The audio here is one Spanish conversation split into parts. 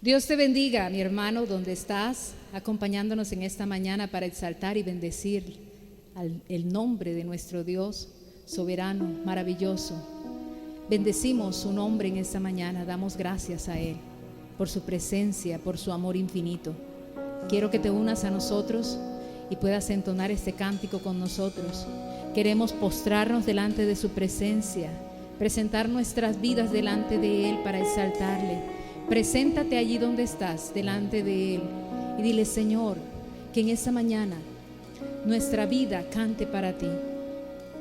Dios te bendiga, mi hermano, donde estás, acompañándonos en esta mañana para exaltar y bendecir el nombre de nuestro Dios soberano, maravilloso. Bendecimos su nombre en esta mañana, damos gracias a Él por su presencia, por su amor infinito. Quiero que te unas a nosotros y puedas entonar este cántico con nosotros. Queremos postrarnos delante de su presencia, presentar nuestras vidas delante de Él para exaltarle. Preséntate allí donde estás, delante de Él, y dile: Señor, que en esta mañana nuestra vida cante para ti.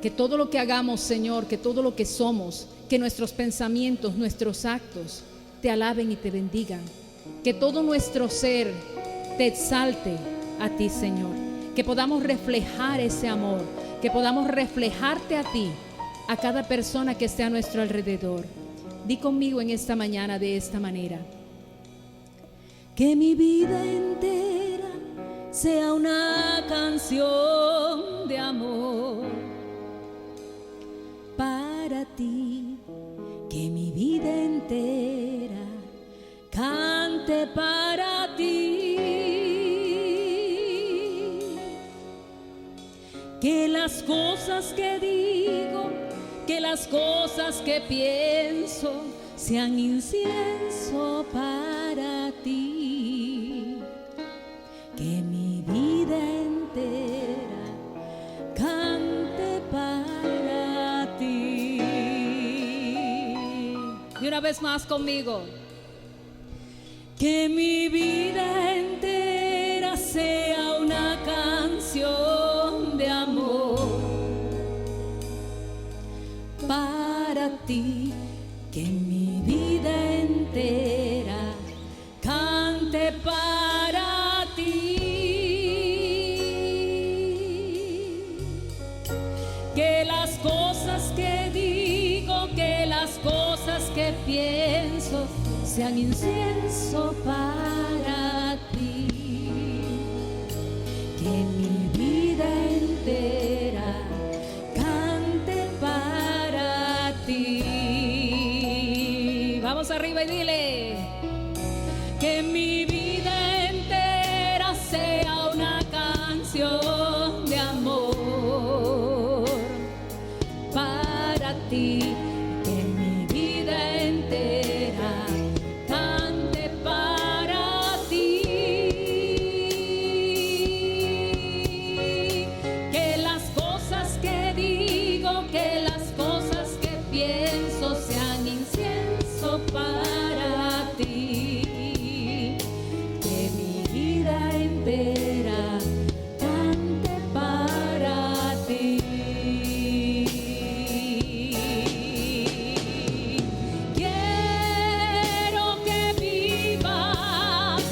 Que todo lo que hagamos, Señor, que todo lo que somos, que nuestros pensamientos, nuestros actos te alaben y te bendigan. Que todo nuestro ser te exalte a ti, Señor. Que podamos reflejar ese amor, que podamos reflejarte a ti, a cada persona que esté a nuestro alrededor. Di conmigo en esta mañana de esta manera: que mi vida entera sea una canción de amor para ti. Que mi vida entera cante para ti. Que las cosas que digo, que las cosas que pienso sean incienso para ti. Que mi vida entera cante para ti. Y una vez más conmigo: que mi vida entera sea una canción de amor para ti. Que mi vida entera cante para ti. Que las cosas que digo, que las cosas que pienso sean incienso para ti. Que mi vida entera cante para ti. Vamos arriba y dile: que mi vida entera sea una canción de amor para ti. Que mi vida entera cante para ti. Que las cosas que digo, que las cosas que pienso sean incienso para ti. Que mi vida entera cante para ti. Quiero que vivas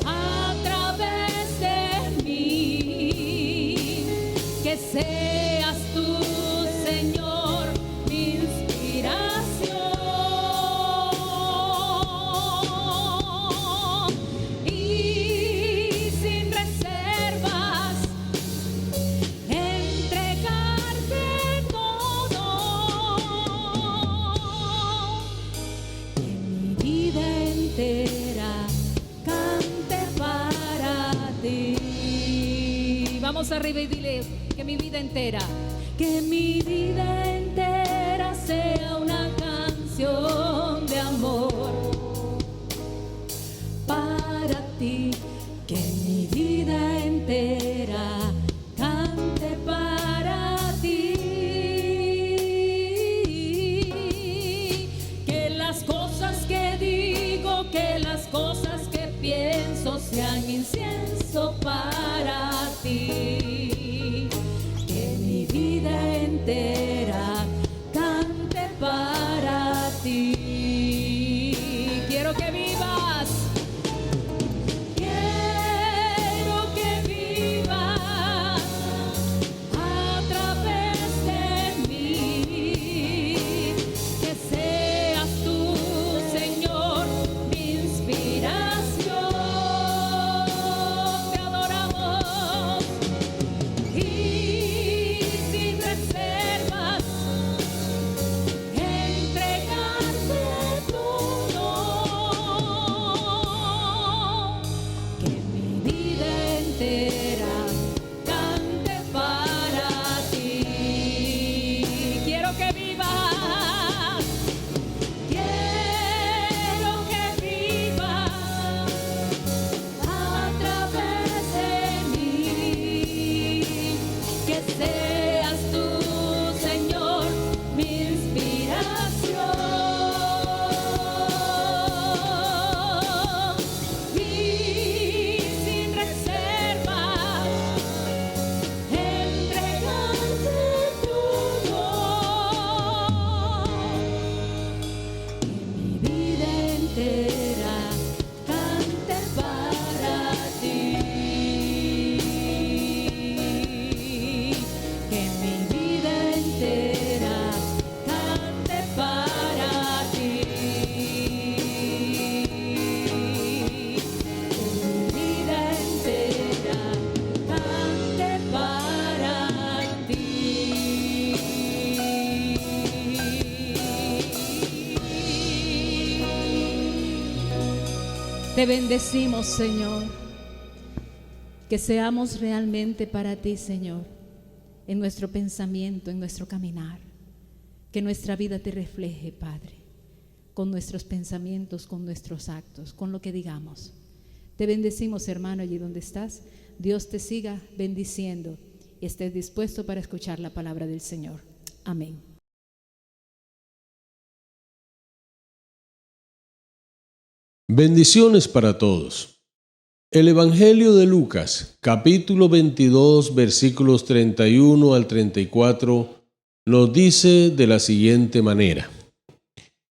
a través de mí, que seas tú, Señor, mi inspiración, y sin reservas entregarte todo. Que mi vida entera cante para ti. Vamos arriba y dile: que mi vida entera, que mi vida entera sea una canción de amor para ti. Que mi vida entera cante para ti. Que las cosas que digo, que las cosas que pienso sean incienso para ti. Que mi vida entera Te bendecimos, Señor. Que seamos realmente para ti, Señor, en nuestro pensamiento, en nuestro caminar. Que nuestra vida te refleje, Padre, con nuestros pensamientos, con nuestros actos, con lo que digamos. Te bendecimos, hermano, allí donde estás. Dios te siga bendiciendo y estés dispuesto para escuchar la palabra del Señor. Amén. Bendiciones para todos. El Evangelio de Lucas, capítulo 22, versículos 31 al 34, nos dice de la siguiente manera.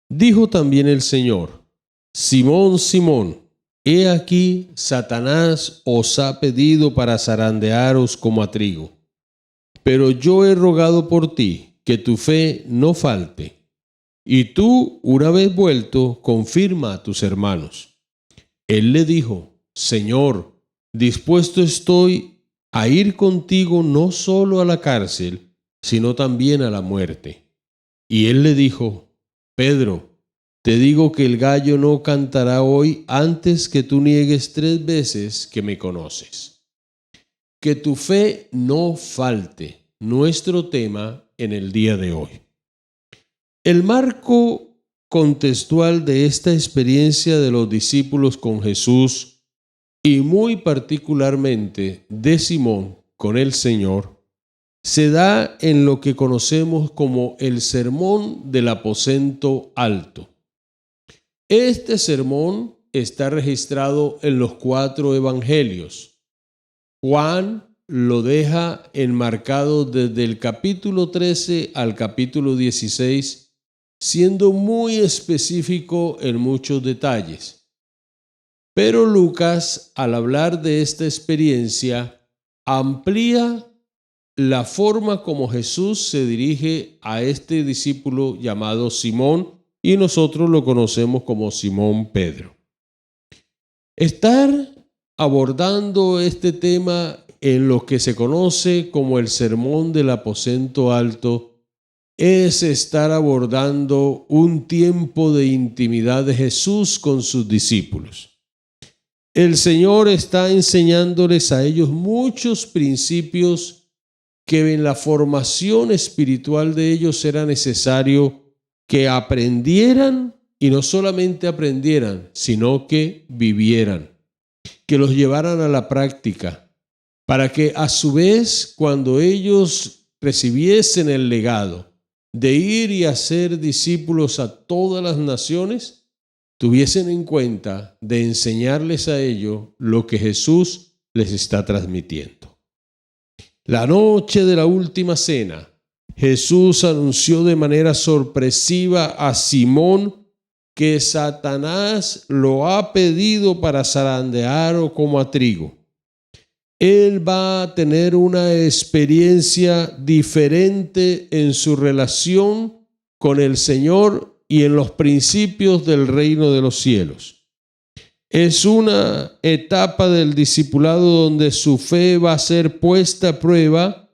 Dijo también el Señor: Simón, Simón, he aquí Satanás os ha pedido para zarandearos como a trigo. Pero yo he rogado por ti, que tu fe no falte. Y tú, una vez vuelto, confirma a tus hermanos. Él le dijo: Señor, dispuesto estoy a ir contigo no solo a la cárcel, sino también a la muerte. Y él le dijo: Pedro, te digo que el gallo no cantará hoy antes que tú niegues 3 veces que me conoces. Que tu fe no falte, nuestro tema en el día de hoy. El marco contextual de esta experiencia de los discípulos con Jesús y muy particularmente de Simón con el Señor se da en lo que conocemos como el Sermón del Aposento Alto. Este sermón está registrado en los 4 evangelios. Juan lo deja enmarcado desde el capítulo 13 al capítulo 16, siendo muy específico en muchos detalles. Pero Lucas, al hablar de esta experiencia, amplía la forma como Jesús se dirige a este discípulo llamado Simón, y nosotros lo conocemos como Simón Pedro. Estar abordando este tema en lo que se conoce como el Sermón del Aposento Alto es estar abordando un tiempo de intimidad de Jesús con sus discípulos. El Señor está enseñándoles a ellos muchos principios que en la formación espiritual de ellos era necesario que aprendieran, y no solamente aprendieran, sino que vivieran, que los llevaran a la práctica, para que a su vez, cuando ellos recibiesen el legado de ir y hacer discípulos a todas las naciones, tuviesen en cuenta de enseñarles a ellos lo que Jesús les está transmitiendo. La noche de la última cena, Jesús anunció de manera sorpresiva a Simón que Satanás lo ha pedido para zarandear como a trigo. Él va a tener una experiencia diferente en su relación con el Señor y en los principios del reino de los cielos. Es una etapa del discipulado donde su fe va a ser puesta a prueba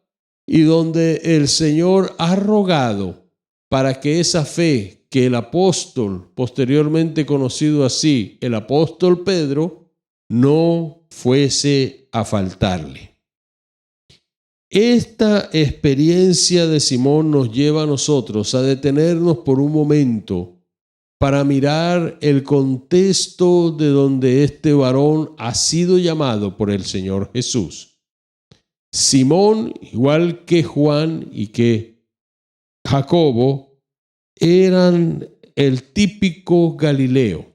y donde el Señor ha rogado para que esa fe que el apóstol, posteriormente conocido así, el apóstol Pedro, no fuese a faltarle. Esta experiencia de Simón nos lleva a nosotros a detenernos por un momento para mirar el contexto de donde este varón ha sido llamado por el Señor Jesús. Simón, igual que Juan y que Jacobo, eran el típico Galileo.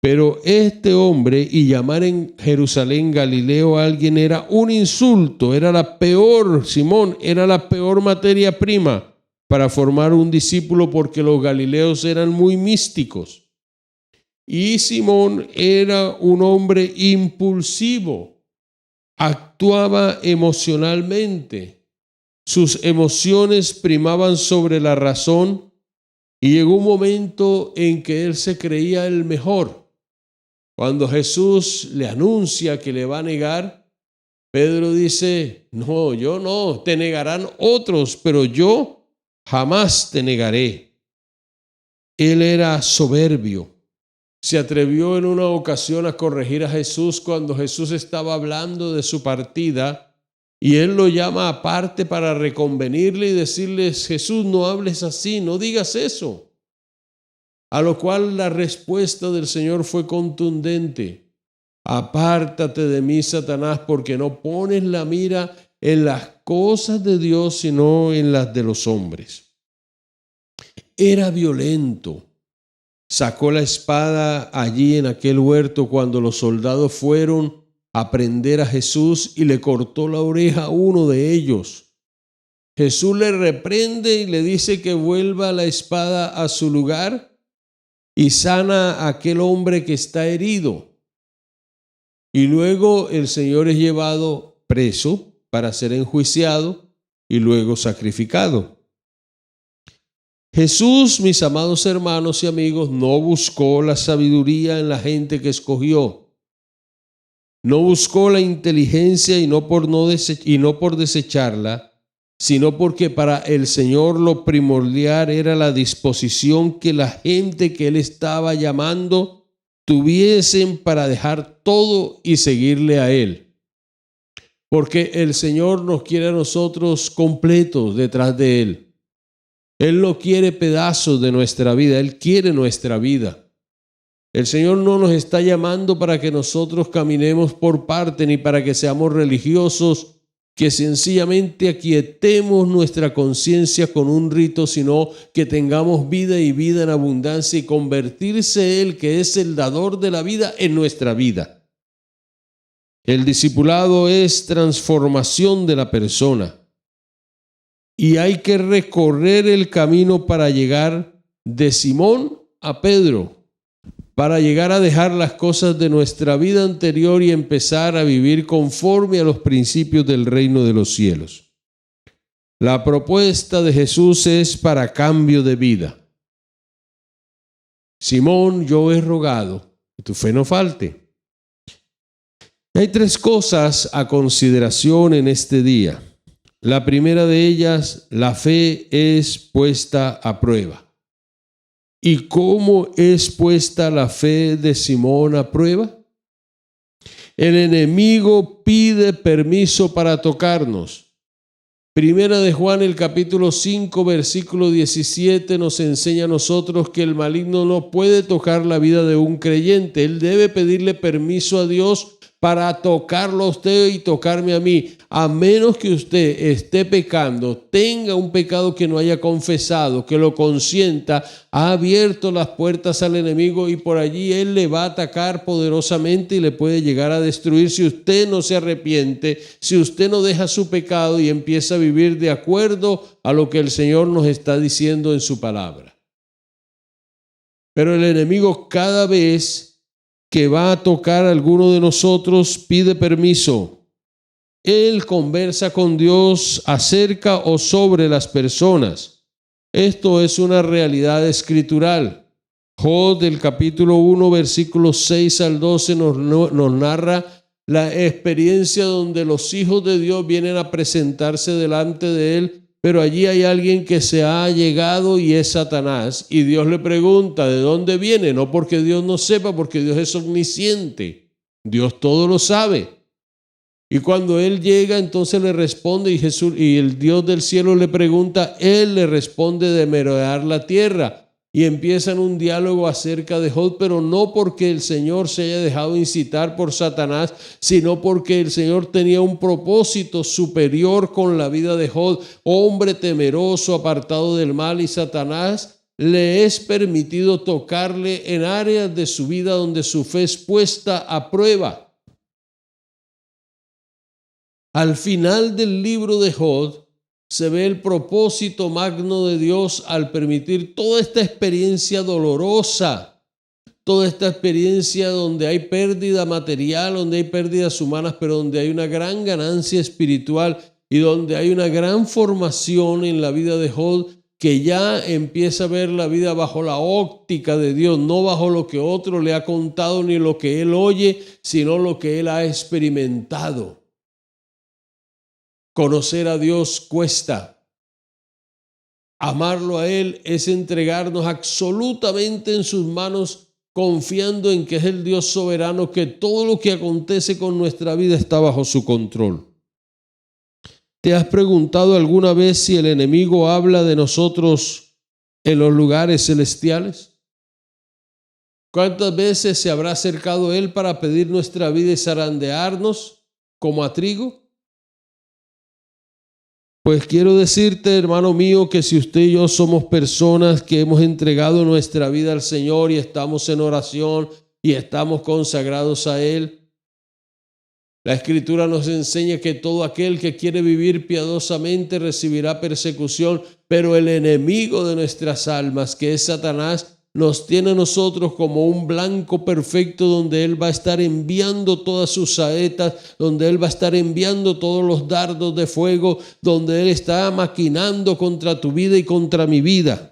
Pero este hombre, y llamar en Jerusalén Galileo a alguien era un insulto, era la peor, Simón, era la peor materia prima para formar un discípulo, porque los galileos eran muy místicos. Y Simón era un hombre impulsivo, actuaba emocionalmente, sus emociones primaban sobre la razón, y llegó un momento en que él se creía el mejor. Cuando Jesús le anuncia que le va a negar, Pedro dice: no, yo no, te negarán otros, pero yo jamás te negaré. Él era soberbio, se atrevió en una ocasión a corregir a Jesús cuando Jesús estaba hablando de su partida, y él lo llama aparte para reconvenirle y decirle: Jesús, no hables así, no digas eso. A lo cual la respuesta del Señor fue contundente: apártate de mí, Satanás, porque no pones la mira en las cosas de Dios, sino en las de los hombres. Era violento. Sacó la espada allí en aquel huerto cuando los soldados fueron a prender a Jesús y le cortó la oreja a uno de ellos. Jesús le reprende y le dice que vuelva la espada a su lugar y sana a aquel hombre que está herido. Y luego el Señor es llevado preso para ser enjuiciado y luego sacrificado. Jesús, mis amados hermanos y amigos, no buscó la sabiduría en la gente que escogió. No buscó la inteligencia y no por desecharla, sino porque para el Señor lo primordial era la disposición que la gente que Él estaba llamando tuviesen para dejar todo y seguirle a Él. Porque el Señor nos quiere a nosotros completos detrás de Él. Él no quiere pedazos de nuestra vida, Él quiere nuestra vida. El Señor no nos está llamando para que nosotros caminemos por parte ni para que seamos religiosos, que sencillamente aquietemos nuestra conciencia con un rito, sino que tengamos vida y vida en abundancia y convertirse Él, que es el dador de la vida, en nuestra vida. El discipulado es transformación de la persona. Y hay que recorrer el camino para llegar de Simón a Pedro, para llegar a dejar las cosas de nuestra vida anterior y empezar a vivir conforme a los principios del reino de los cielos. La propuesta de Jesús es para cambio de vida. Simón, yo he rogado que tu fe no falte. Hay 3 cosas a consideración en este día. La primera de ellas, la fe es puesta a prueba. ¿Y cómo es puesta la fe de Simón a prueba? El enemigo pide permiso para tocarnos. Primera de Juan, el capítulo 5, versículo 17, nos enseña a nosotros que el maligno no puede tocar la vida de un creyente. Él debe pedirle permiso a Dios para tocarlo a usted y tocarme a mí, a menos que usted esté pecando, tenga un pecado que no haya confesado, que lo consienta, ha abierto las puertas al enemigo y por allí él le va a atacar poderosamente y le puede llegar a destruir si usted no se arrepiente, si usted no deja su pecado y empieza a vivir de acuerdo a lo que el Señor nos está diciendo en su palabra. Pero el enemigo, cada vez que va a tocar a alguno de nosotros, pide permiso. Él conversa con Dios acerca o sobre las personas. Esto es una realidad escritural. Job, del capítulo 1, versículos 6 al 12, nos narra la experiencia donde los hijos de Dios vienen a presentarse delante de Él, pero allí hay alguien que se ha llegado y es Satanás. Y Dios le pregunta, ¿de dónde viene? No porque Dios no sepa, porque Dios es omnisciente. Dios todo lo sabe. Y cuando Él llega, entonces le responde y el Dios del cielo le pregunta, Él le responde de merodear la tierra. Y empiezan un diálogo acerca de Job, pero no porque el Señor se haya dejado incitar por Satanás, sino porque el Señor tenía un propósito superior con la vida de Job, hombre temeroso, apartado del mal, y Satanás le es permitido tocarle en áreas de su vida donde su fe es puesta a prueba. Al final del libro de Job, se ve el propósito magno de Dios al permitir toda esta experiencia dolorosa, toda esta experiencia donde hay pérdida material, donde hay pérdidas humanas, pero donde hay una gran ganancia espiritual y donde hay una gran formación en la vida de Job, que ya empieza a ver la vida bajo la óptica de Dios, no bajo lo que otro le ha contado ni lo que él oye, sino lo que él ha experimentado. Conocer a Dios cuesta. Amarlo a Él es entregarnos absolutamente en sus manos confiando en que es el Dios soberano, que todo lo que acontece con nuestra vida está bajo su control. ¿Te has preguntado alguna vez si el enemigo habla de nosotros en los lugares celestiales? ¿Cuántas veces se habrá acercado él para pedir nuestra vida y zarandearnos como a trigo? Pues quiero decirte, hermano mío, que si usted y yo somos personas que hemos entregado nuestra vida al Señor y estamos en oración y estamos consagrados a Él, la Escritura nos enseña que todo aquel que quiere vivir piadosamente recibirá persecución, pero el enemigo de nuestras almas, que es Satanás, nos tiene a nosotros como un blanco perfecto donde Él va a estar enviando todas sus saetas, donde Él va a estar enviando todos los dardos de fuego, donde Él está maquinando contra tu vida y contra mi vida.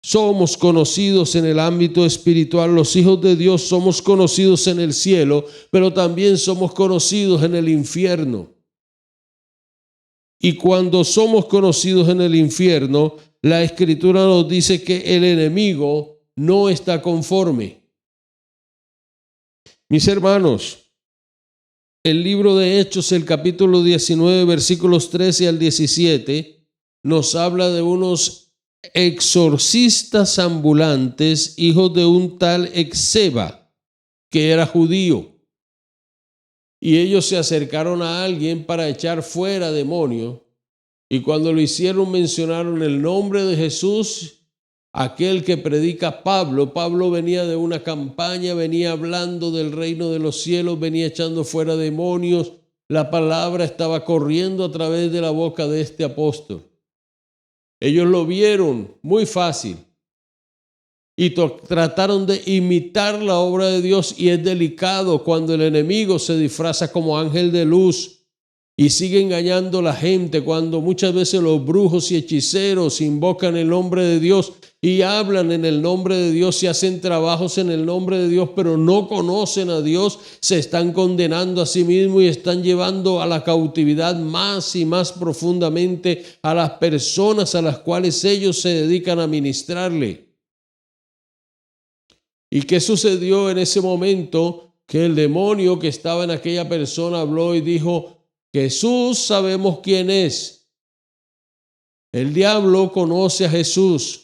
Somos conocidos en el ámbito espiritual, los hijos de Dios somos conocidos en el cielo, pero también somos conocidos en el infierno. Y cuando somos conocidos en el infierno, la Escritura nos dice que el enemigo no está conforme. Mis hermanos, el libro de Hechos, el capítulo 19, versículos 13 al 17, nos habla de unos exorcistas ambulantes, hijos de un tal Exeba, que era judío. Y ellos se acercaron a alguien para echar fuera demonios. Y cuando lo hicieron, mencionaron el nombre de Jesús, aquel que predica Pablo. Pablo venía de una campaña, venía hablando del reino de los cielos, venía echando fuera demonios. La palabra estaba corriendo a través de la boca de este apóstol. Ellos lo vieron muy fácil y trataron de imitar la obra de Dios, y es delicado cuando el enemigo se disfraza como ángel de luz y sigue engañando a la gente, cuando muchas veces los brujos y hechiceros invocan el nombre de Dios y hablan en el nombre de Dios y hacen trabajos en el nombre de Dios, pero no conocen a Dios, se están condenando a sí mismos y están llevando a la cautividad más y más profundamente a las personas a las cuales ellos se dedican a ministrarle. ¿Y qué sucedió en ese momento? Que el demonio que estaba en aquella persona habló y dijo: Jesús sabemos quién es. El diablo conoce a Jesús.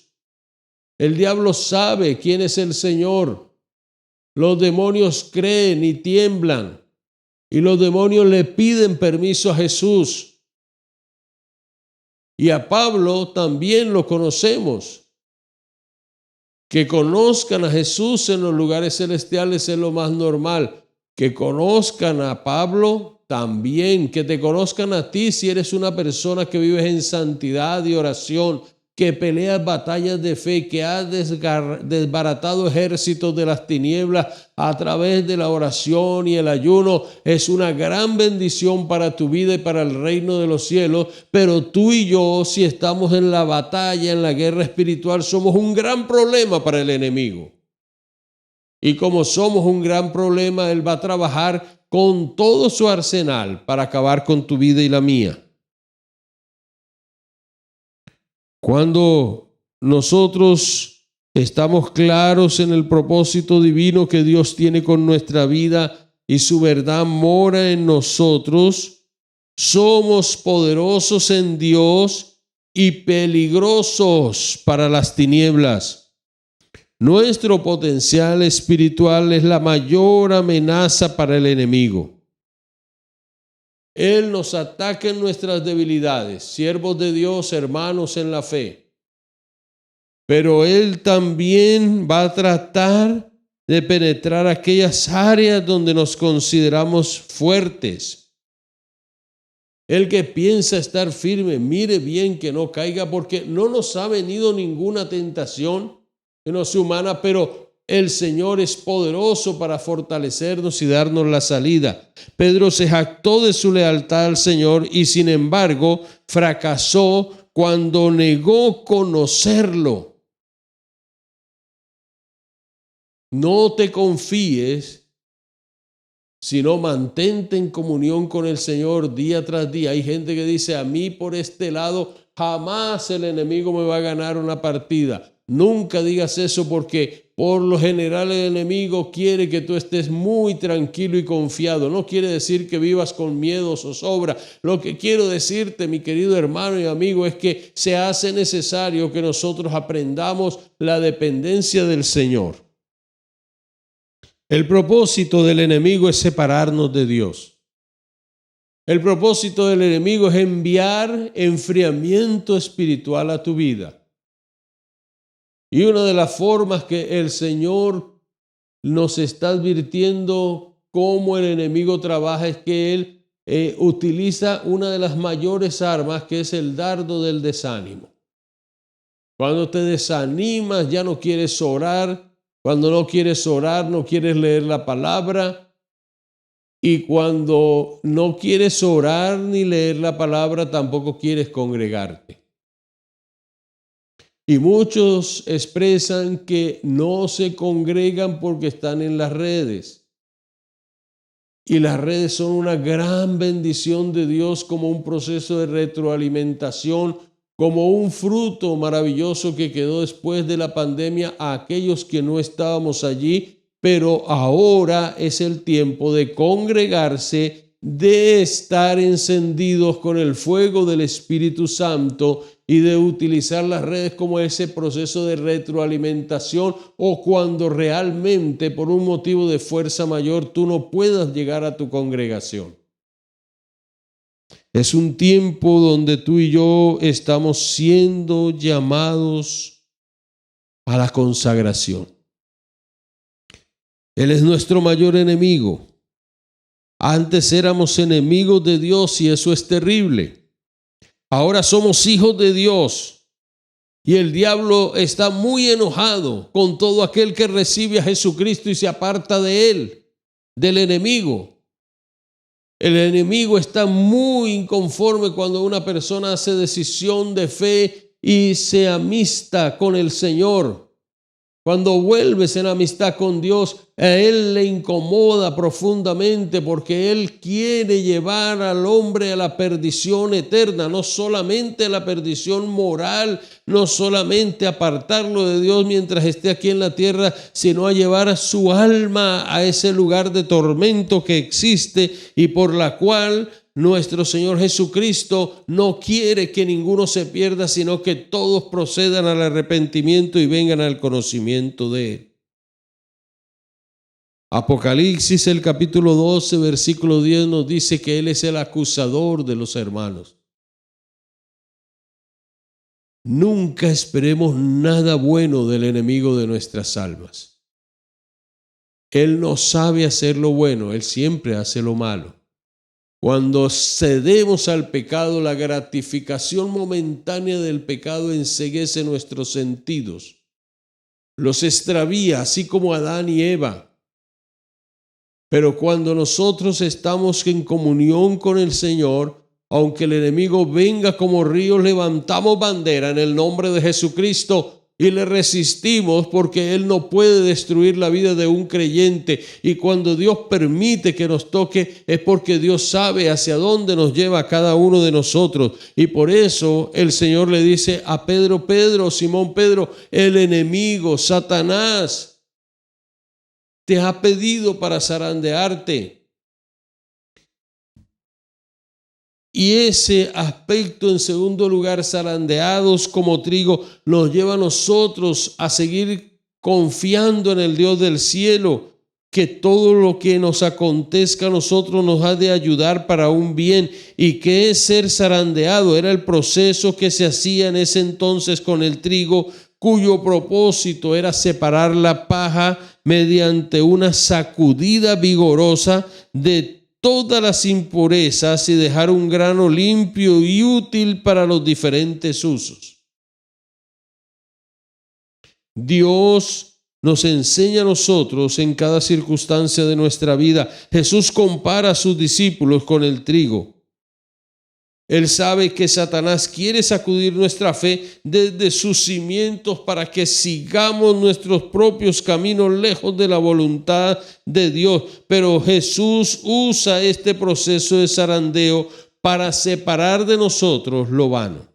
El diablo sabe quién es el Señor. Los demonios creen y tiemblan. Y los demonios le piden permiso a Jesús. Y a Pablo también lo conocemos. Que conozcan a Jesús en los lugares celestiales es lo más normal. Que conozcan a Pablo también, que te conozcan a ti si eres una persona que vives en santidad y oración, que peleas batallas de fe, que has desbaratado ejércitos de las tinieblas a través de la oración y el ayuno. Es una gran bendición para tu vida y para el reino de los cielos, pero tú y yo, si estamos en la batalla, en la guerra espiritual, somos un gran problema para el enemigo. Y como somos un gran problema, él va a trabajar con todo su arsenal para acabar con tu vida y la mía. Cuando nosotros estamos claros en el propósito divino que Dios tiene con nuestra vida y su verdad mora en nosotros, somos poderosos en Dios y peligrosos para las tinieblas. Nuestro potencial espiritual es la mayor amenaza para el enemigo. Él nos ataca en nuestras debilidades, siervos de Dios, hermanos en la fe. Pero Él también va a tratar de penetrar aquellas áreas donde nos consideramos fuertes. El que piensa estar firme, mire bien que no caiga, porque no nos ha venido ninguna tentación que no sea humana, pero el Señor es poderoso para fortalecernos y darnos la salida. Pedro se jactó de su lealtad al Señor y sin embargo fracasó cuando negó conocerlo. No te confíes, sino mantente en comunión con el Señor día tras día. Hay gente que dice: a mí por este lado jamás el enemigo me va a ganar una partida. Nunca digas eso, porque por lo general el enemigo quiere que tú estés muy tranquilo y confiado. No quiere decir que vivas con miedo o zozobra. Lo que quiero decirte, mi querido hermano y amigo, es que se hace necesario que nosotros aprendamos la dependencia del Señor. El propósito del enemigo es separarnos de Dios. El propósito del enemigo es enviar enfriamiento espiritual a tu vida. Y una de las formas que el Señor nos está advirtiendo cómo el enemigo trabaja es que Él utiliza una de las mayores armas, que es el dardo del desánimo. Cuando te desanimas, ya no quieres orar. Cuando no quieres orar, no quieres leer la palabra. Y cuando no quieres orar ni leer la palabra, tampoco quieres congregarte. Y muchos expresan que no se congregan porque están en las redes. Y las redes son una gran bendición de Dios, como un proceso de retroalimentación, como un fruto maravilloso que quedó después de la pandemia a aquellos que no estábamos allí. Pero ahora es el tiempo de congregarse, de estar encendidos con el fuego del Espíritu Santo y de utilizar las redes como ese proceso de retroalimentación, o cuando realmente por un motivo de fuerza mayor tú no puedas llegar a tu congregación. Es un tiempo donde tú y yo estamos siendo llamados a la consagración. Él es nuestro mayor enemigo. Antes éramos enemigos de Dios y eso es terrible. Ahora somos hijos de Dios y el diablo está muy enojado con todo aquel que recibe a Jesucristo y se aparta de él, del enemigo. El enemigo está muy inconforme cuando una persona hace decisión de fe y se amista con el Señor. Cuando vuelves en amistad con Dios, a Él le incomoda profundamente, porque Él quiere llevar al hombre a la perdición eterna, no solamente a la perdición moral, no solamente apartarlo de Dios mientras esté aquí en la tierra, sino a llevar a su alma a ese lugar de tormento que existe y por la cual nuestro Señor Jesucristo no quiere que ninguno se pierda, sino que todos procedan al arrepentimiento y vengan al conocimiento de Él. Apocalipsis, el capítulo 12, versículo 10 nos dice que Él es el acusador de los hermanos. Nunca esperemos nada bueno del enemigo de nuestras almas. Él no sabe hacer lo bueno, Él siempre hace lo malo. Cuando cedemos al pecado, la gratificación momentánea del pecado enceguece nuestros sentidos, los extravía, así como Adán y Eva. Pero cuando nosotros estamos en comunión con el Señor, aunque el enemigo venga como río, levantamos bandera en el nombre de Jesucristo y le resistimos, porque Él no puede destruir la vida de un creyente. Y cuando Dios permite que nos toque, es porque Dios sabe hacia dónde nos lleva a cada uno de nosotros. Y por eso el Señor le dice a Pedro: Pedro, Simón Pedro, el enemigo, Satanás, te ha pedido para zarandearte. Y ese aspecto, en segundo lugar, zarandeados como trigo, nos lleva a nosotros a seguir confiando en el Dios del cielo, que todo lo que nos acontezca a nosotros nos ha de ayudar para un bien. ¿Y qué es ser zarandeado? Era el proceso que se hacía en ese entonces con el trigo, cuyo propósito era separar la paja mediante una sacudida vigorosa de todas las impurezas y dejar un grano limpio y útil para los diferentes usos. Dios nos enseña a nosotros en cada circunstancia de nuestra vida. Jesús compara a sus discípulos con el trigo. Él sabe que Satanás quiere sacudir nuestra fe desde sus cimientos para que sigamos nuestros propios caminos lejos de la voluntad de Dios. Pero Jesús usa este proceso de zarandeo para separar de nosotros lo vano.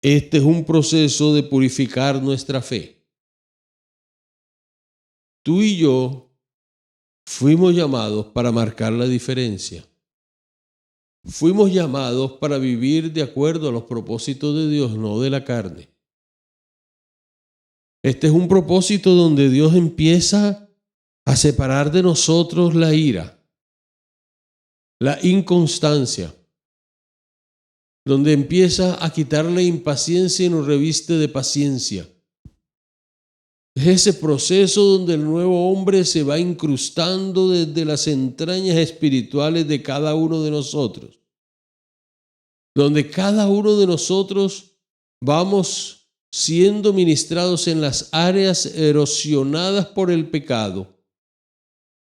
Este es un proceso de purificar nuestra fe. Tú y yo fuimos llamados para marcar la diferencia. Fuimos llamados para vivir de acuerdo a los propósitos de Dios, no de la carne. Este es un propósito donde Dios empieza a separar de nosotros la ira, la inconstancia, donde empieza a quitar la impaciencia y nos reviste de paciencia. Es ese proceso donde el nuevo hombre se va incrustando desde las entrañas espirituales de cada uno de nosotros, donde cada uno de nosotros vamos siendo ministrados en las áreas erosionadas por el pecado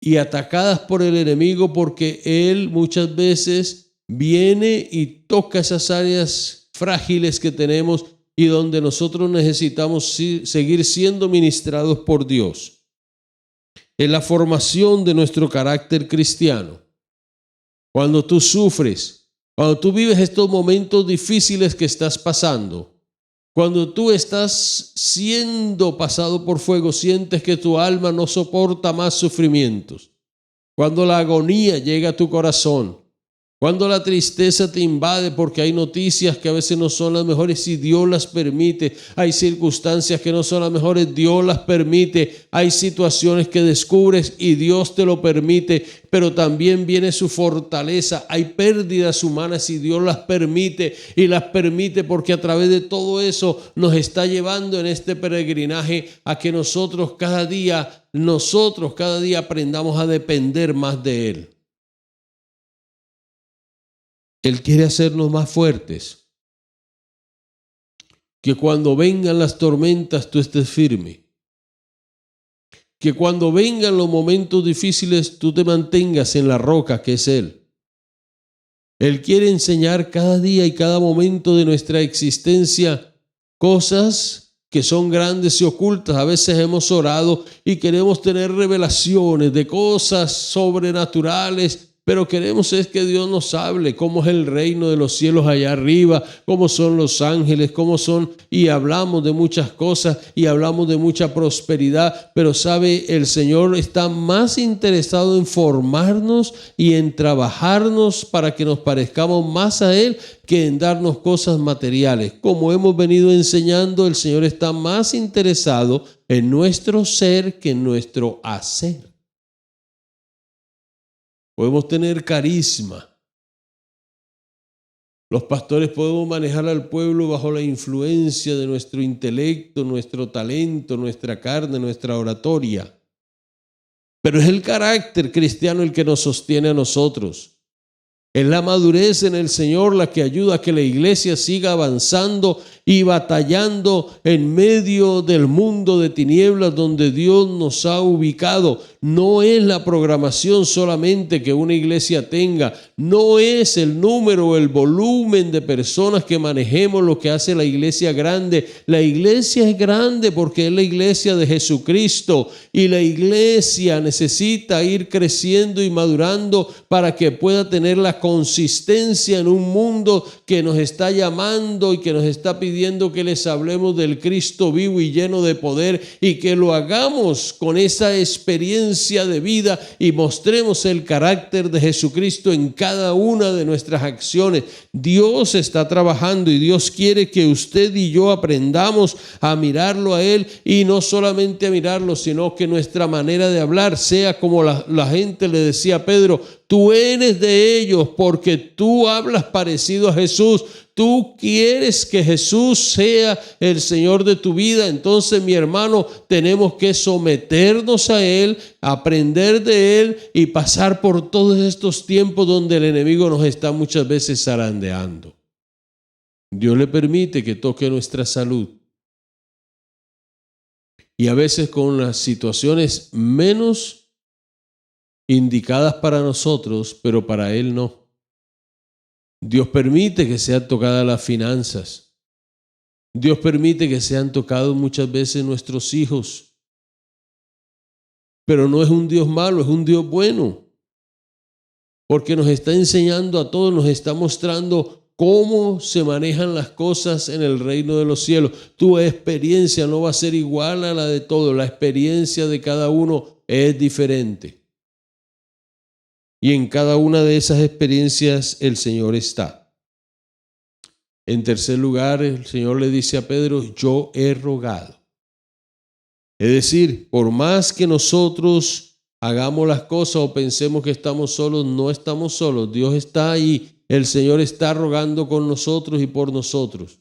y atacadas por el enemigo, porque él muchas veces viene y toca esas áreas frágiles que tenemos y donde nosotros necesitamos seguir siendo ministrados por Dios. En la formación de nuestro carácter cristiano, cuando tú sufres, cuando tú vives estos momentos difíciles que estás pasando, cuando tú estás siendo pasado por fuego, sientes que tu alma no soporta más sufrimientos, cuando la agonía llega a tu corazón, cuando la tristeza te invade porque hay noticias que a veces no son las mejores y Dios las permite, hay circunstancias que no son las mejores, Dios las permite, hay situaciones que descubres y Dios te lo permite, pero también viene su fortaleza, hay pérdidas humanas y Dios las permite, y las permite porque a través de todo eso nos está llevando en este peregrinaje a que nosotros cada día aprendamos a depender más de Él. Él quiere hacernos más fuertes, que cuando vengan las tormentas tú estés firme, que cuando vengan los momentos difíciles tú te mantengas en la roca que es Él. Él quiere enseñar cada día y cada momento de nuestra existencia cosas que son grandes y ocultas. A veces hemos orado y queremos tener revelaciones de cosas sobrenaturales, pero queremos es que Dios nos hable cómo es el reino de los cielos allá arriba, cómo son los ángeles, cómo son, y hablamos de muchas cosas y hablamos de mucha prosperidad, pero sabe, el Señor está más interesado en formarnos y en trabajarnos para que nos parezcamos más a Él que en darnos cosas materiales. Como hemos venido enseñando, el Señor está más interesado en nuestro ser que en nuestro hacer. Podemos tener carisma. Los pastores podemos manejar al pueblo bajo la influencia de nuestro intelecto, nuestro talento, nuestra carne, nuestra oratoria. Pero es el carácter cristiano el que nos sostiene a nosotros. Es la madurez en el Señor la que ayuda a que la iglesia siga avanzando y batallando en medio del mundo de tinieblas donde Dios nos ha ubicado. No es la programación solamente que una iglesia tenga, no es el número o el volumen de personas que manejemos lo que hace la iglesia grande. La iglesia es grande porque es la iglesia de Jesucristo, y la iglesia necesita ir creciendo y madurando para que pueda tener la consistencia en un mundo que nos está llamando y que nos está pidiendo que les hablemos del Cristo vivo y lleno de poder, y que lo hagamos con esa experiencia de vida y mostremos el carácter de Jesucristo en cada una de nuestras acciones. Dios está trabajando y Dios quiere que usted y yo aprendamos a mirarlo a Él, y no solamente a mirarlo, sino que nuestra manera de hablar sea como la gente le decía a Pedro: tú eres de ellos porque tú hablas parecido a Jesús. Tú quieres que Jesús sea el Señor de tu vida. Entonces, mi hermano, tenemos que someternos a Él, aprender de Él y pasar por todos estos tiempos donde el enemigo nos está muchas veces zarandeando. Dios le permite que toque nuestra salud. Y a veces con las situaciones menos indicadas para nosotros, pero para Él no. Dios permite que sean tocadas las finanzas. Dios permite que sean tocados muchas veces nuestros hijos. Pero no es un Dios malo, es un Dios bueno. Porque nos está enseñando a todos, nos está mostrando cómo se manejan las cosas en el reino de los cielos. Tu experiencia no va a ser igual a la de todos. La experiencia de cada uno es diferente. Y en cada una de esas experiencias el Señor está. En tercer lugar, el Señor le dice a Pedro, yo he rogado. Es decir, por más que nosotros hagamos las cosas o pensemos que estamos solos, no estamos solos. Dios está ahí. El Señor está rogando con nosotros y por nosotros.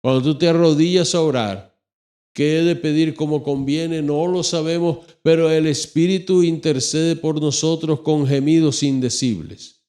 Cuando tú te arrodillas a orar, ¿qué he de pedir como conviene? No lo sabemos, pero el Espíritu intercede por nosotros con gemidos indecibles.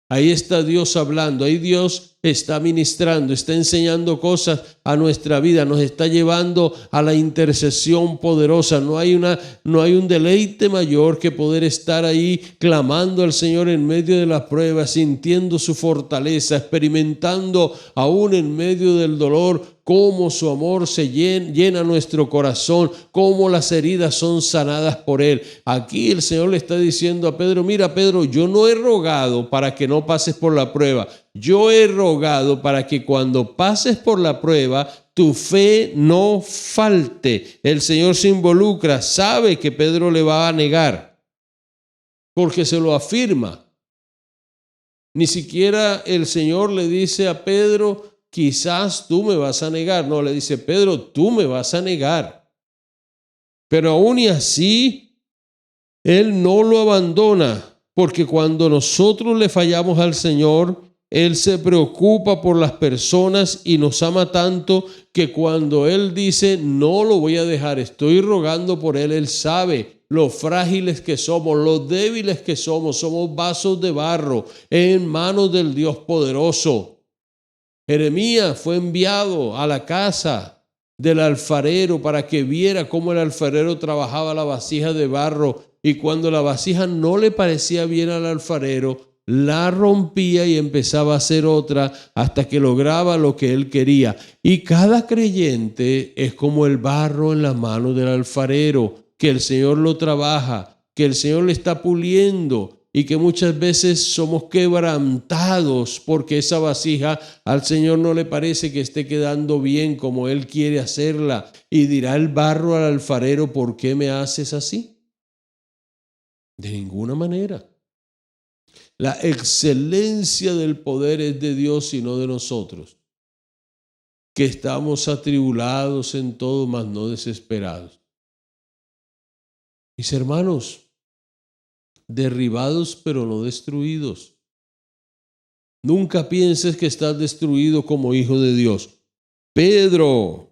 Ahí está Dios hablando, ahí Dios está ministrando, está enseñando cosas a nuestra vida, nos está llevando a la intercesión poderosa. No hay un deleite mayor que poder estar ahí clamando al Señor en medio de las pruebas, sintiendo su fortaleza, experimentando aún en medio del dolor cómo su amor se llena nuestro corazón, cómo las heridas son sanadas por Él. Aquí el Señor le está diciendo a Pedro, mira Pedro, yo no he rogado para que no pases por la prueba. Yo he rogado para que cuando pases por la prueba, tu fe no falte. El Señor se involucra, sabe que Pedro le va a negar, porque se lo afirma. Ni siquiera el Señor le dice a Pedro, quizás tú me vas a negar. No, le dice, Pedro, tú me vas a negar. Pero aún y así, Él no lo abandona, porque cuando nosotros le fallamos al Señor, Él se preocupa por las personas y nos ama tanto que cuando Él dice, no lo voy a dejar, estoy rogando por Él, Él sabe lo frágiles que somos, lo débiles que somos vasos de barro en manos del Dios poderoso. Jeremías fue enviado a la casa del alfarero para que viera cómo el alfarero trabajaba la vasija de barro, y cuando la vasija no le parecía bien al alfarero, la rompía y empezaba a hacer otra hasta que lograba lo que él quería. Y cada creyente es como el barro en las manos del alfarero, que el Señor lo trabaja, que el Señor le está puliendo, y que muchas veces somos quebrantados porque esa vasija al Señor no le parece que esté quedando bien como Él quiere hacerla. Y dirá el barro al alfarero, ¿por qué me haces así? De ninguna manera. La excelencia del poder es de Dios y no de nosotros, que estamos atribulados en todo, mas no desesperados. Mis hermanos, derribados pero no destruidos. Nunca pienses que estás destruido como hijo de Dios. Pedro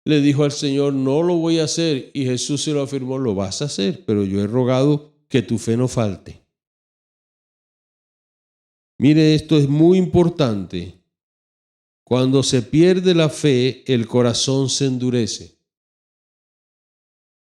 le dijo al Señor, no lo voy a hacer, y Jesús se lo afirmó, lo vas a hacer, pero yo he rogado que tu fe no falte. Mire, esto es muy importante. Cuando se pierde la fe, el corazón se endurece.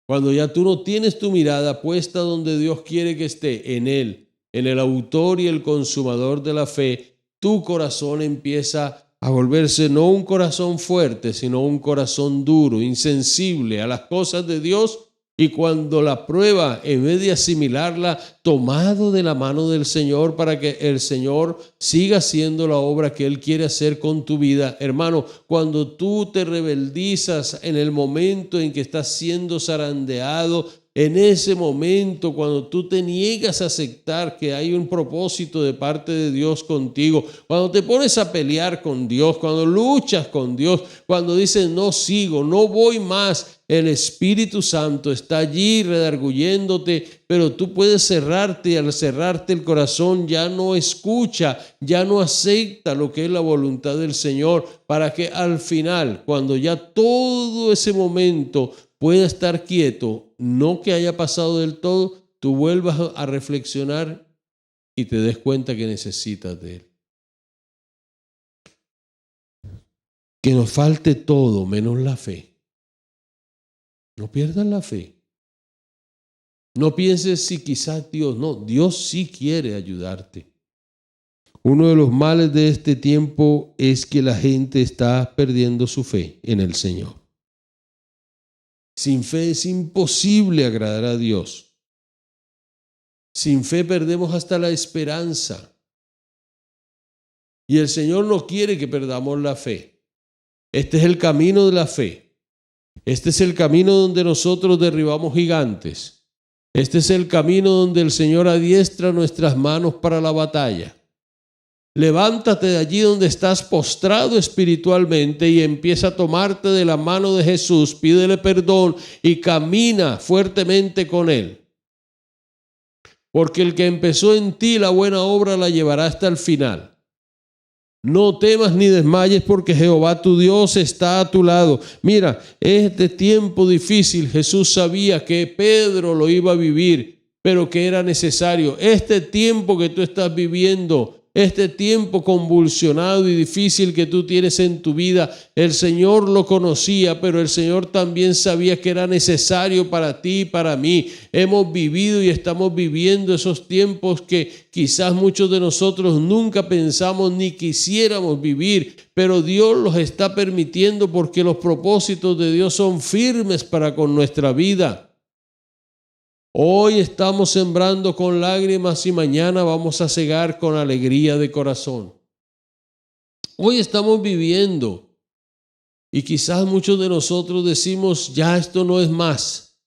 Cuando ya tú no tienes tu mirada puesta donde Dios quiere que esté, en Él, en el autor y el consumador de la fe, tu corazón empieza a volverse no un corazón fuerte, sino un corazón duro, insensible a las cosas de Dios. Y cuando la prueba, en vez de asimilarla, tomado de la mano del Señor para que el Señor siga haciendo la obra que Él quiere hacer con tu vida. Hermano, cuando tú te rebeldizas en el momento en que estás siendo zarandeado, en ese momento, cuando tú te niegas a aceptar que hay un propósito de parte de Dios contigo, cuando te pones a pelear con Dios, cuando luchas con Dios, cuando dices no sigo, no voy más, el Espíritu Santo está allí redarguyéndote, pero tú puedes cerrarte, y al cerrarte el corazón ya no escucha, ya no acepta lo que es la voluntad del Señor, para que al final, cuando ya todo ese momento pueda estar quieto, no que haya pasado del todo, tú vuelvas a reflexionar y te des cuenta que necesitas de Él. Que nos falte todo menos la fe. No pierdas la fe. No pienses si quizás Dios, no, Dios sí quiere ayudarte. Uno de los males de este tiempo es que la gente está perdiendo su fe en el Señor. Sin fe es imposible agradar a Dios. Sin fe perdemos hasta la esperanza. Y el Señor no quiere que perdamos la fe. Este es el camino de la fe. Este es el camino donde nosotros derribamos gigantes. Este es el camino donde el Señor adiestra nuestras manos para la batalla. Levántate de allí donde estás postrado espiritualmente y empieza a tomarte de la mano de Jesús, pídele perdón y camina fuertemente con Él. Porque el que empezó en ti la buena obra la llevará hasta el final. No temas ni desmayes porque Jehová tu Dios está a tu lado. Mira, este tiempo difícil Jesús sabía que Pedro lo iba a vivir, pero que era necesario. Este tiempo que tú estás viviendo, este tiempo convulsionado y difícil que tú tienes en tu vida, el Señor lo conocía, pero el Señor también sabía que era necesario para ti y para mí. Hemos vivido y estamos viviendo esos tiempos que quizás muchos de nosotros nunca pensamos ni quisiéramos vivir, pero Dios los está permitiendo porque los propósitos de Dios son firmes para con nuestra vida. Hoy estamos sembrando con lágrimas y mañana vamos a cegar con alegría de corazón. Hoy estamos viviendo y quizás muchos de nosotros decimos, ya esto no es más.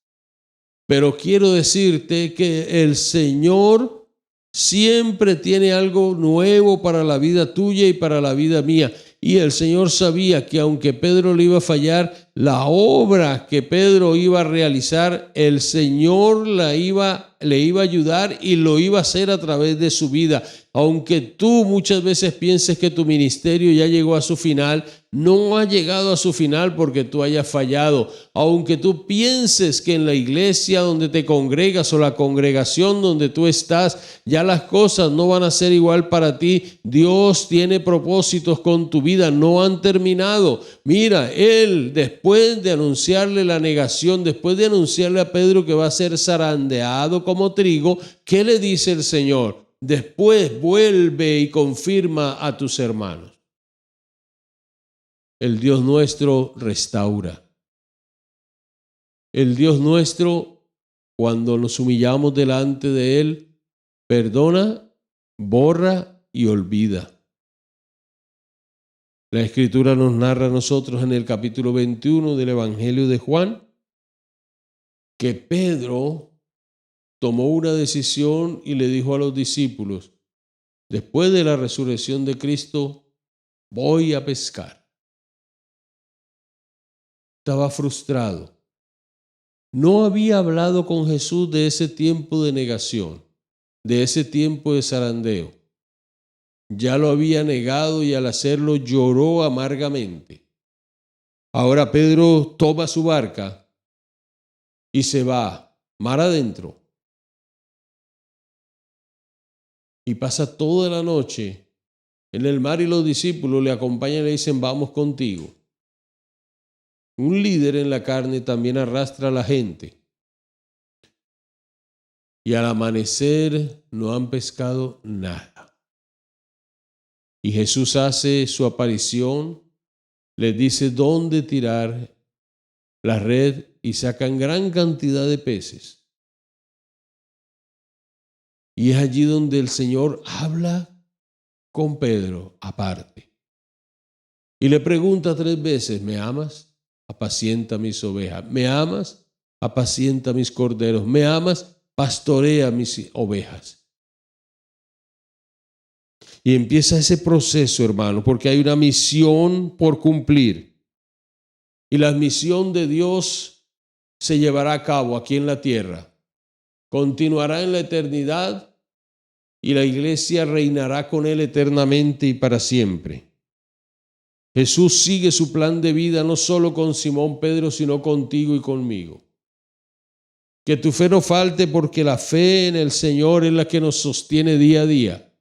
Pero quiero decirte que el Señor siempre tiene algo nuevo para la vida tuya y para la vida mía. Y el Señor sabía que aunque Pedro le iba a fallar, la obra que Pedro iba a realizar, el Señor le iba a ayudar y lo iba a hacer a través de su vida. Aunque tú muchas veces pienses que tu ministerio ya llegó a su final, no ha llegado a su final porque tú hayas fallado. Aunque tú pienses que en la iglesia donde te congregas o la congregación donde tú estás, ya las cosas no van a ser igual para ti. Dios tiene propósitos con tu vida, no han terminado. Mira, Él después de anunciarle la negación, después de anunciarle a Pedro que va a ser zarandeado como trigo, ¿qué le dice el Señor? Después vuelve y confirma a tus hermanos. El Dios nuestro restaura. El Dios nuestro, cuando nos humillamos delante de Él, perdona, borra y olvida. La Escritura nos narra a nosotros en el capítulo 21 del Evangelio de Juan que Pedro tomó una decisión y le dijo a los discípulos, después de la resurrección de Cristo, voy a pescar. Estaba frustrado. No había hablado con Jesús de ese tiempo de negación, de ese tiempo de zarandeo. Ya lo había negado y al hacerlo lloró amargamente. Ahora Pedro toma su barca y se va mar adentro. Y pasa toda la noche en el mar y los discípulos le acompañan y le dicen, vamos contigo. Un líder en la carne también arrastra a la gente. Y al amanecer no han pescado nada. Y Jesús hace su aparición, les dice dónde tirar la red y sacan gran cantidad de peces. Y es allí donde el Señor habla con Pedro aparte. Y le pregunta 3 veces, ¿me amas? Apacienta mis ovejas. ¿Me amas? Apacienta mis corderos. ¿Me amas? Pastorea mis ovejas. Y empieza ese proceso, hermano, porque hay una misión por cumplir. Y la misión de Dios se llevará a cabo aquí en la tierra. Continuará en la eternidad y la iglesia reinará con Él eternamente y para siempre. Jesús sigue su plan de vida no solo con Simón Pedro, sino contigo y conmigo. Que tu fe no falte porque la fe en el Señor es la que nos sostiene día a día.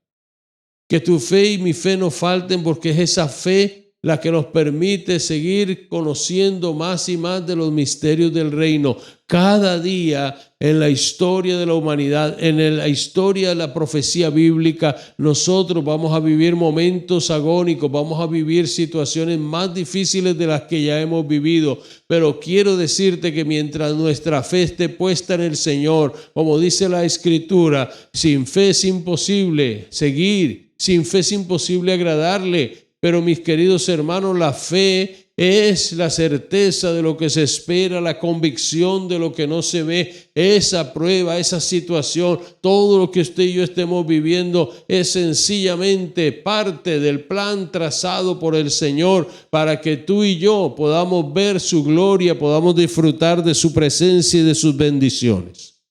Que tu fe y mi fe no falten porque es esa fe la que nos permite seguir conociendo más y más de los misterios del reino. Cada día en la historia de la humanidad, en la historia de la profecía bíblica, nosotros vamos a vivir momentos agónicos, vamos a vivir situaciones más difíciles de las que ya hemos vivido. Pero quiero decirte que mientras nuestra fe esté puesta en el Señor, como dice la Escritura, sin fe es imposible seguir Sin fe es imposible agradarle. Pero mis queridos hermanos, la fe es la certeza de lo que se espera, la convicción de lo que no se ve. Esa prueba, esa situación, todo lo que usted y yo estemos viviendo es sencillamente parte del plan trazado por el Señor para que tú y yo podamos ver su gloria, podamos disfrutar de su presencia y de sus bendiciones.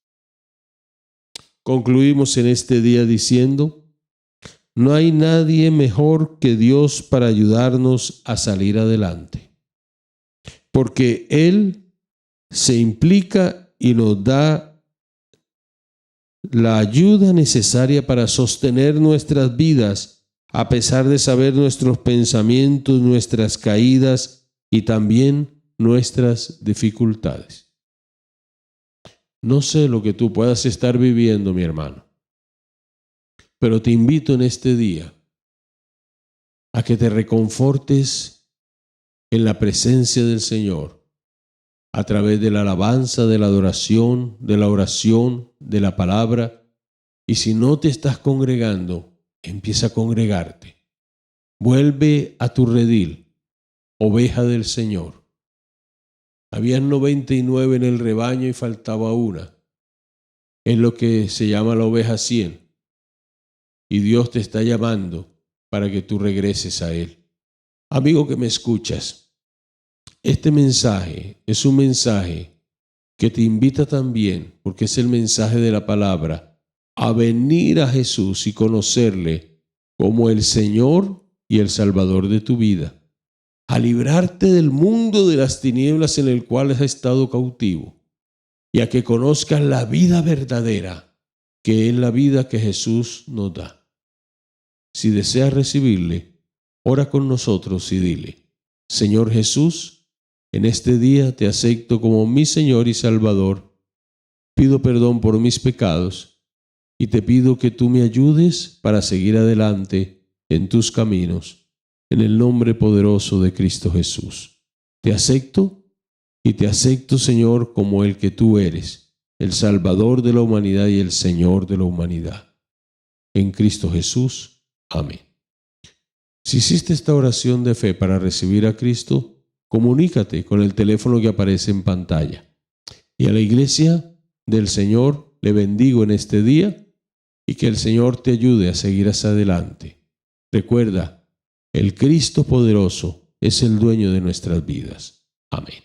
Concluimos en este día diciendo: no hay nadie mejor que Dios para ayudarnos a salir adelante, porque Él se implica y nos da la ayuda necesaria para sostener nuestras vidas, a pesar de saber nuestros pensamientos, nuestras caídas y también nuestras dificultades. No sé lo que tú puedas estar viviendo, mi hermano, pero te invito en este día a que te reconfortes en la presencia del Señor a través de la alabanza, de la adoración, de la oración, de la palabra. Y si no te estás congregando, empieza a congregarte. Vuelve a tu redil, oveja del Señor. Habían 99 en el rebaño y faltaba una. Es lo que se llama la oveja 100. Y Dios te está llamando para que tú regreses a Él. Amigo que me escuchas, este mensaje es un mensaje que te invita también, porque es el mensaje de la palabra, a venir a Jesús y conocerle como el Señor y el Salvador de tu vida, a librarte del mundo de las tinieblas en el cual has estado cautivo y a que conozcas la vida verdadera, que es la vida que Jesús nos da. Si deseas recibirle, ora con nosotros y dile: Señor Jesús, en este día te acepto como mi Señor y Salvador. Pido perdón por mis pecados y te pido que tú me ayudes para seguir adelante en tus caminos, en el nombre poderoso de Cristo Jesús. Te acepto y te acepto, Señor, como el que tú eres, el Salvador de la humanidad y el Señor de la humanidad. En Cristo Jesús. Amén. Si hiciste esta oración de fe para recibir a Cristo, comunícate con el teléfono que aparece en pantalla. Y a la iglesia del Señor le bendigo en este día y que el Señor te ayude a seguir hacia adelante. Recuerda, el Cristo poderoso es el dueño de nuestras vidas. Amén.